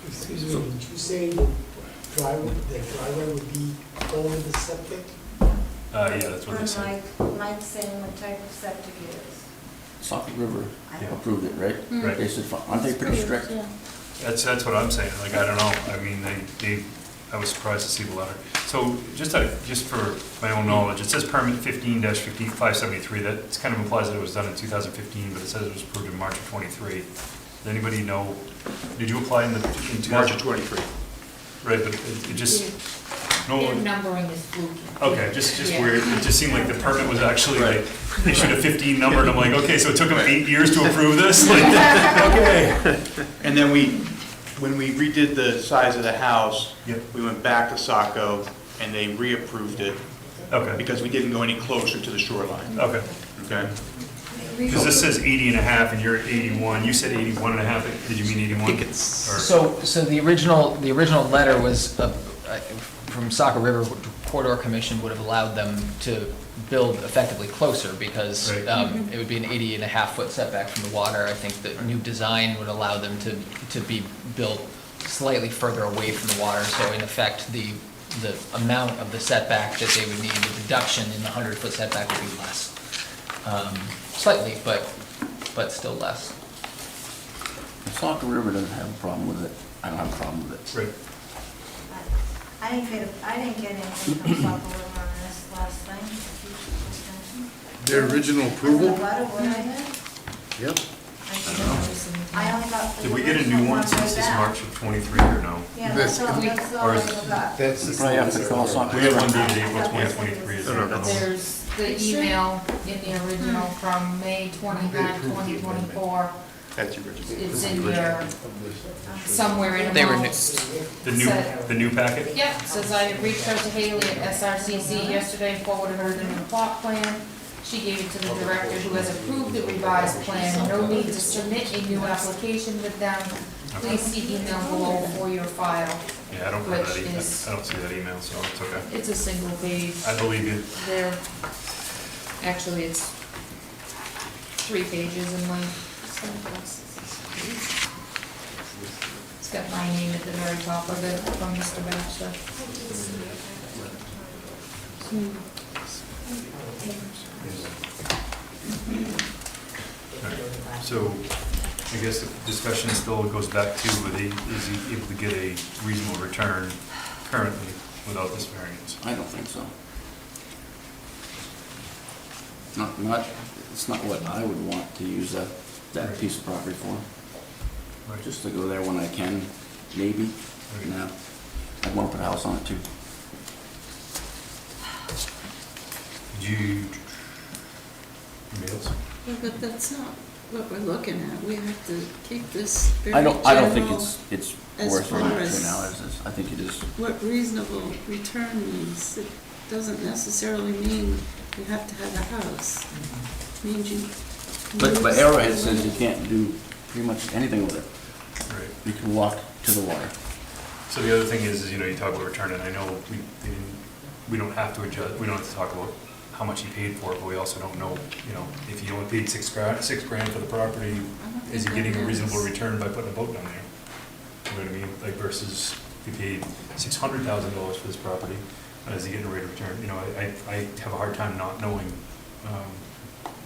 Excuse me, did you say the driveway would be over the septic? yeah, that's what they said. Mike's saying what type of septic it is. Sauk River I don't- approved it, right? Right. They said, aren't they pretty strict? Yeah. That's what I'm saying, like, I don't know, I mean, I was surprised to see the letter. So, just for my own knowledge, it says permit 15-573, that kind of implies that it was done in 2015, but it says it was approved in March of '23. Does anybody know, did you apply in 2000? March of '23. Right, but it just, no Their one, numbering is fluky. okay, just Yeah. weird, it just seemed like the permit was actually like, issued a 15 number, and I'm like, okay, so it took them 8 years to approve this? Like, okay. And then when we redid the size of the house, Yep. we went back to Saco, and they reapproved it Okay, because we didn't go any closer to the shoreline, okay. okay? Because this says 80 and a half, and you're at 81, you said 81 and a half, did you mean 81? I think it's, So the original letter was, from Saco River Corridor Commission would have allowed them to build effectively closer because Right. it would be an 80.5-foot setback from the water. I think the new design would allow them to be built slightly further away from the water. So in effect, the amount of the setback that they would need, the deduction in the 100-foot setback would be less. Slightly, but still less. The Sauk River doesn't have a problem with it. I don't have a problem with it. Right. I didn't get anything from Saco River on this last thing. Their original approval? The letter, what I did? Yep. I only got. Did we get a new one since this March of '23 or no? Yeah, that's all I Or is- got. That's You probably have to call Sauk We have one River. dated April 2023, is there? There's the email in the original from May 29, 2024. That's the original. It's in your, somewhere in They were amongst. The new packet? Yep, says I have reached out to Haley at SRCC yesterday, forwarded her the new plot plan. She gave it to the director who has approved the revised plan. No need to submit a new application with them. Please see email below for your file. Yeah, I don't have that Which email. is- I don't see that email, so it's okay. It's a single page. I believe you. There, actually, it's 3 pages in length. It's got my name at the very top of it from Mr. Baxter. Alright, so I guess the discussion still goes back to, is he able to get a reasonable return currently without this variance? I don't think so. It's not what I would want to use that piece of property for. Right. Just to go there when I can, maybe. Okay. No, I'd want to put a house on it too. Did you, anybody else? Yeah, but that's not what we're looking at. We have to keep this very I don't think general. it's as worth far it right as- now, is this. I think it is. What reasonable return means. It doesn't necessarily mean you have to have a house. It means you. But Arrowhead says you can't do pretty much anything with it. Right. You can walk to the water. So the other thing is, you know, you talk about return, and I know we don't have to adjust, we don't have to talk about how much he paid for it, but we also don't know, you know, if he only paid $6 grand for the property, is he getting a reasonable return by putting a boat down there? You know what I mean? Like versus if he paid $600,000 for this property, is he getting a rate of return? You know, I have a hard time not knowing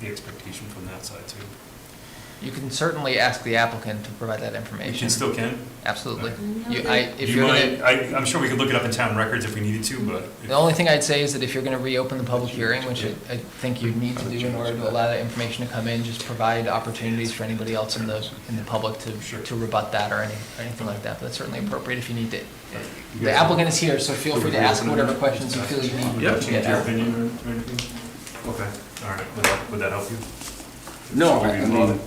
the expectation from that side too. You can certainly ask the applicant to provide that You information. still can? Absolutely. Okay. If You you're might, gonna, I'm sure we could look it up in town records if we needed to, but. the only thing I'd say is that if you're gonna reopen the public hearing, which I think you need to do in order to allow that information to come in, just provide opportunities for anybody else in the public to rebut that or anything like that. But that's certainly appropriate if you need to. The applicant is here, so feel free to ask whatever questions you feel you need. Yeah, to change get your out. opinion or anything? Okay, all right, would that help you? No, Should we I move mean, on?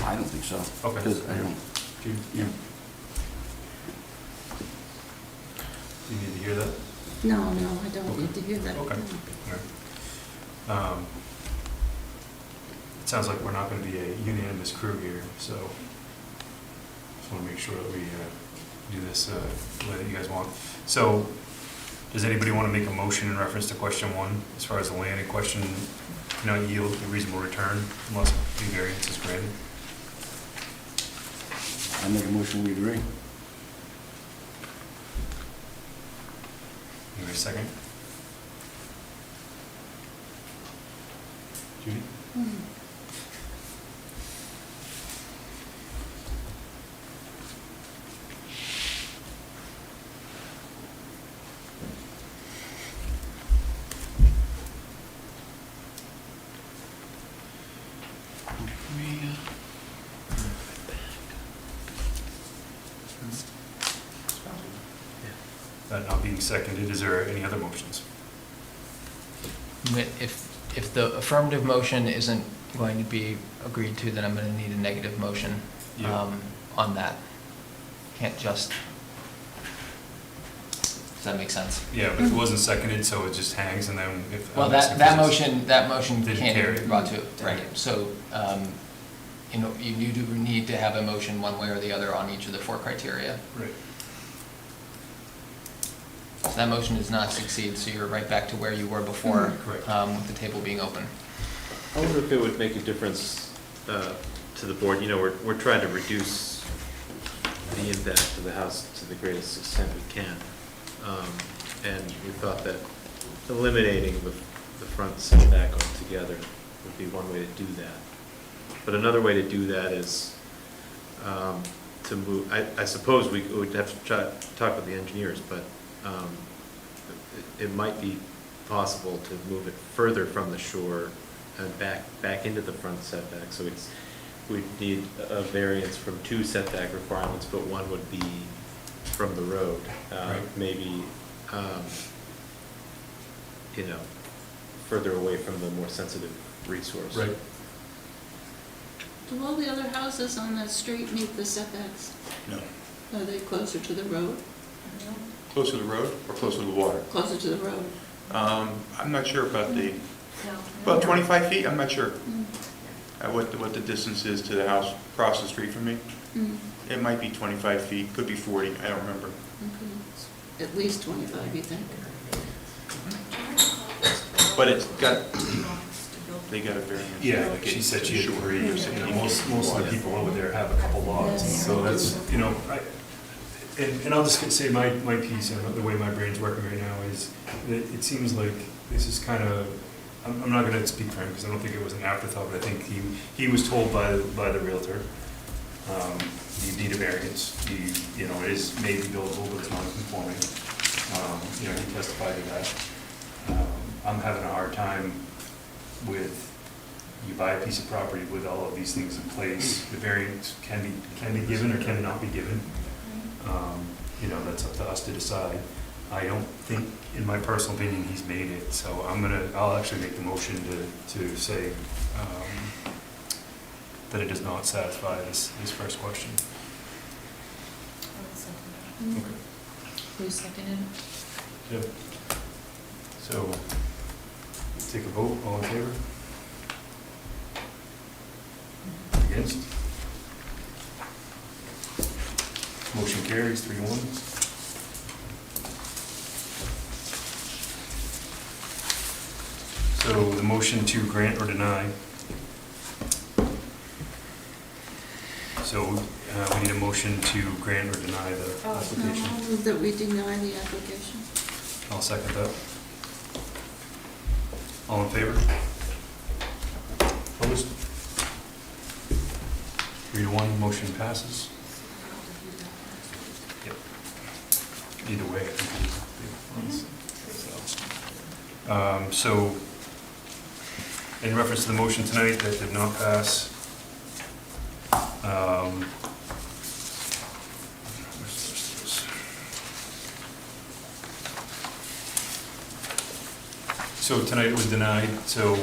I don't think so. Okay. Because I don't, Do you yeah. do you need to hear that? No, I don't need to hear that. Okay. All right. It sounds like we're not gonna be a unanimous crew here, so just wanna make sure that we do this the way that you guys want. So, does anybody wanna make a motion in reference to question 1, as far as the land in question not yield a reasonable return unless the variance is granted? I make a motion, we agree. Give me a second. Judy? That not being seconded, is there any other motions? If the affirmative motion isn't going to be agreed to, then I'm gonna need a negative motion Yeah. on that. Can't just. Does that make sense? Yeah, but it wasn't seconded, so it just hangs, and then if. Well, I'm that asking motion Didn't can't carry. be brought to, right, Right. so, you know, you do need to have a motion one way or the other on each of the 4 criteria. Right. So that motion does not succeed, so you're right back to where you were before, Correct. with the table being open. I wonder if it would make a difference to the board. You know, we're trying to reduce the impact of the house to the greatest extent we can. And we thought that eliminating the front setback altogether would be one way to do that. But another way to do that is to move, I suppose we would have to talk with the engineers, but it might be possible to move it further from the shore and back into the front setback. So we'd need a variance from 2 setback requirements, but one would be from the road. Right. Maybe, you know, further away from the more sensitive resource. Right. Do all the other houses on that street meet the setbacks? No. Are they closer to the road? Closer to the road or closer to the water? Closer to the road? I'm not sure about the Well, 25 feet, I'm not sure. What the distance is to the house across the street from me. It might be 25 feet, could be 40, I don't remember. Okay. At least 25, you think? But it's got, they got a variance. Yeah, like she said, she had 3, you know, most of the people over there have a couple lots, so that's, you know, and I'll just say my piece, and the way my brain's working right now is, that it seems like this is kind of, I'm not gonna speak for him, because I don't think it was an afterthought, but I think he was told by the realtor, you need a variance, you know, it is maybe buildable, but it's non-conforming. You know, he testified to that. I'm having a hard time with, you buy a piece of property with all of these things in place, the variance can be given or cannot be given. You know, that's up to us to decide. I don't think, in my personal opinion, he's made it, so I'll actually make the motion to say that it does not satisfy this first question. Okay. Who seconded? Yep. So, take a vote, all in favor? Against? Motion carries 3-1. So the motion to grant or deny. So we need a motion to grant or deny the application. I'll move that we deny the application. I'll second that. All in favor? Opposed? 3-1, motion passes. Yep. Either way, I think so, in reference to the motion tonight that did not pass, so tonight it was denied, so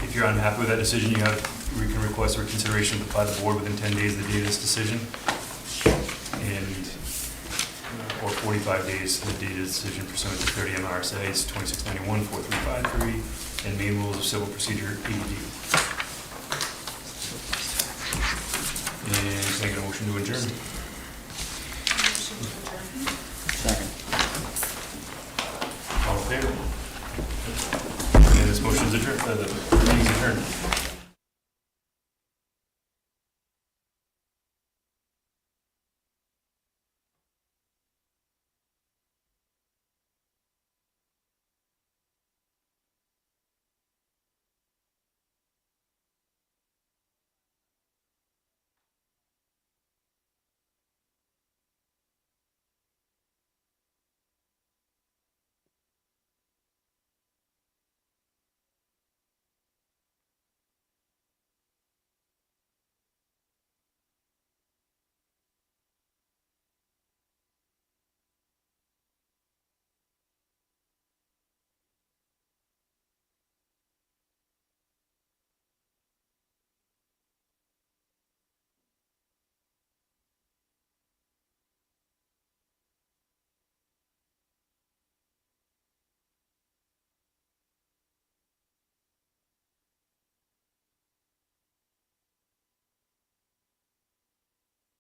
if you're unhappy with that decision, you can request reconsideration by the board within 10 days of the date of this decision, and or 45 days from the date of the decision pursuant to 30 MRSA's 2691, 4353, and Maine Rules of Civil Procedure 80. And can I get a motion to adjourn? Second. All in favor? And this motion is adjourned, the meeting is adjourned.